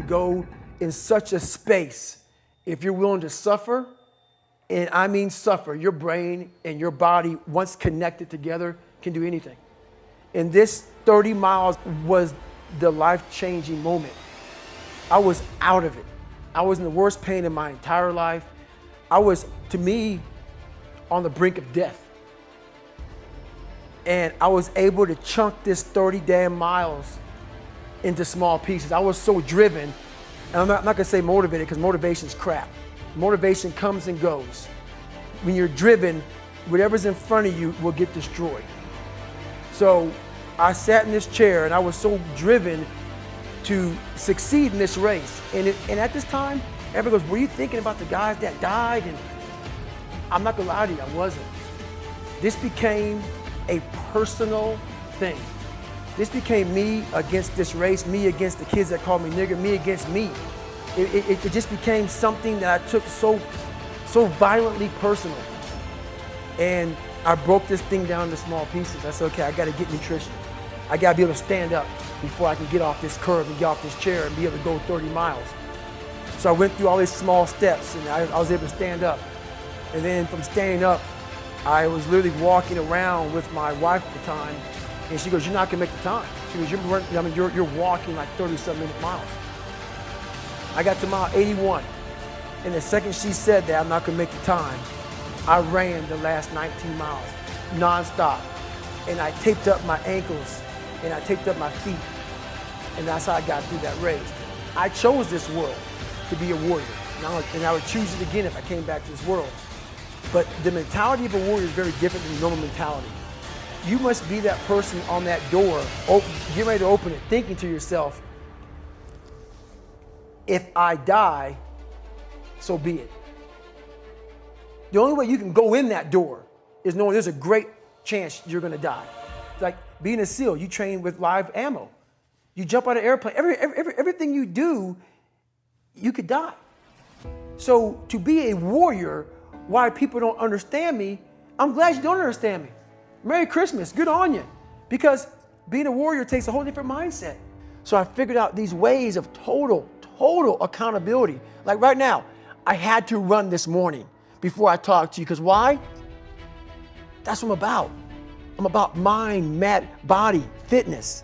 go in such a space if you're willing to suffer, and I mean suffer. Your brain and your body, once connected together, can do anything. And this 30 miles was the life-changing moment. I was out of it. I was in the worst pain in my entire life. I was, to me, on the brink of death. And I was able to chunk this 30 damn miles into small pieces. I was so driven, and I'm not gonna say motivated, because motivation's crap. Motivation comes and goes. When you're driven, whatever's in front of you will get destroyed. So I sat in this chair and I was so driven to succeed in this race. And at this time, everybody goes, were you thinking about the guys that died? And I'm not gonna lie to you, I wasn't. This became a personal thing. This became me against this race, me against the kids that called me nigger, me against me. It just became something that I took so violently personal. And I broke this thing down into small pieces. I said, okay, I gotta get nutrition. I gotta be able to stand up before I can get off this curb and get off this chair and be able to go 30 miles. So I went through all these small steps and I was able to stand up. And then from standing up, I was literally walking around with my wife at the time, and she goes, you're not gonna make the time. She goes, you're walking like 30-some-minute miles. I got to mile 81, and the second she said that I'm not gonna make the time, I ran the last 19 miles, nonstop. And I taped up my ankles, and I taped up my feet, and that's how I got through that race. I chose this world to be a warrior, and I would choose it again if I came back to this world. But the mentality of a warrior is very different than the normal mentality. You must be that person on that door, get ready to open it, thinking to yourself, if I die, so be it. The only way you can go in that door is knowing there's a great chance you're gonna die. Like being a SEAL, you train with live ammo. You jump out of an airplane, everything you do, you could die. So to be a warrior, why people don't understand me, I'm glad you don't understand me. Merry Christmas, good on you. Because being a warrior takes a whole different mindset. So I figured out these ways of total accountability. Like right now, I had to run this morning before I talk to you, because why? That's what I'm about. I'm about mind, body, fitness.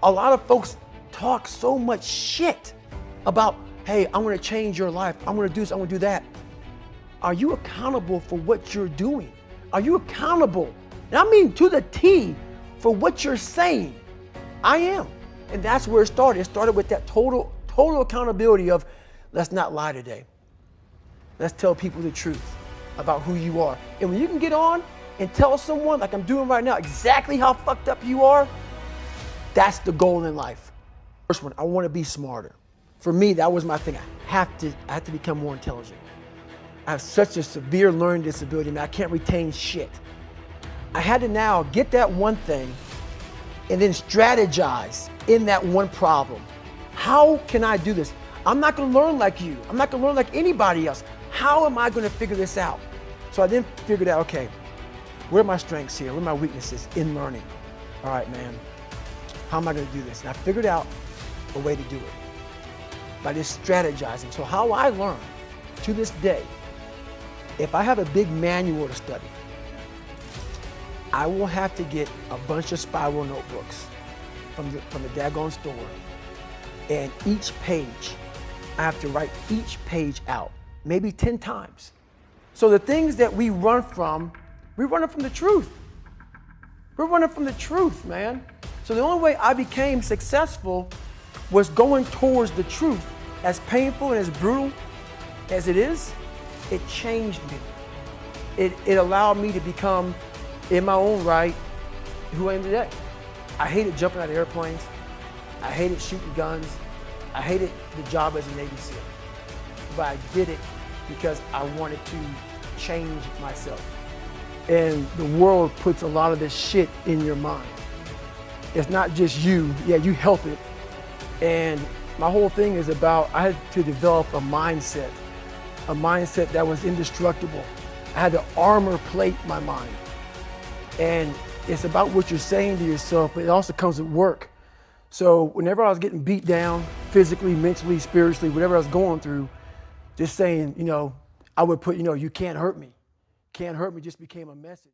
A lot of folks talk so much shit about, hey, I'm gonna change your life. I'm gonna do this, I'm gonna do that. Are you accountable for what you're doing? Are you accountable, and I mean to the T, for what you're saying? I am. And that's where it started. It started with that total accountability of, let's not lie today. Let's tell people the truth about who you are. And when you can get on and tell someone, like I'm doing right now, exactly how fucked up you are, that's the goal in life. First one, I want to be smarter. For me, that was my thing. I have to become more intelligent. I have such a severe learning disability, man. I can't retain shit. I had to now get that one thing and then strategize in that one problem. How can I do this? I'm not gonna learn like you. I'm not gonna learn like anybody else. How am I gonna figure this out? So I then figured out, okay, where are my strengths here? Where are my weaknesses in learning? All right, man, how am I gonna do this? And I figured out a way to do it by just strategizing. So how I learn to this day, if I have a big manual to study, I will have to get a bunch of spiral notebooks from the daggone store, and each page, I have to write each page out, maybe 10 times. So the things that we run from the truth. We're running from the truth, man. So the only way I became successful was going towards the truth. As painful and as brutal as it is, it changed me. It allowed me to become, in my own right, who I am today. I hated jumping out of airplanes. I hated shooting guns. I hated the job as a Navy SEAL. But I did it because I wanted to change myself. And the world puts a lot of this shit in your mind. It's not just you. Yeah, you help it. And my whole thing is about, I had to develop a mindset that was indestructible. I had to armor plate my mind. And it's about what you're saying to yourself, but it also comes with work. So whenever I was getting beat down, physically, mentally, spiritually, whatever I was going through, just saying, I would put, you can't hurt me. Can't hurt me just became a message.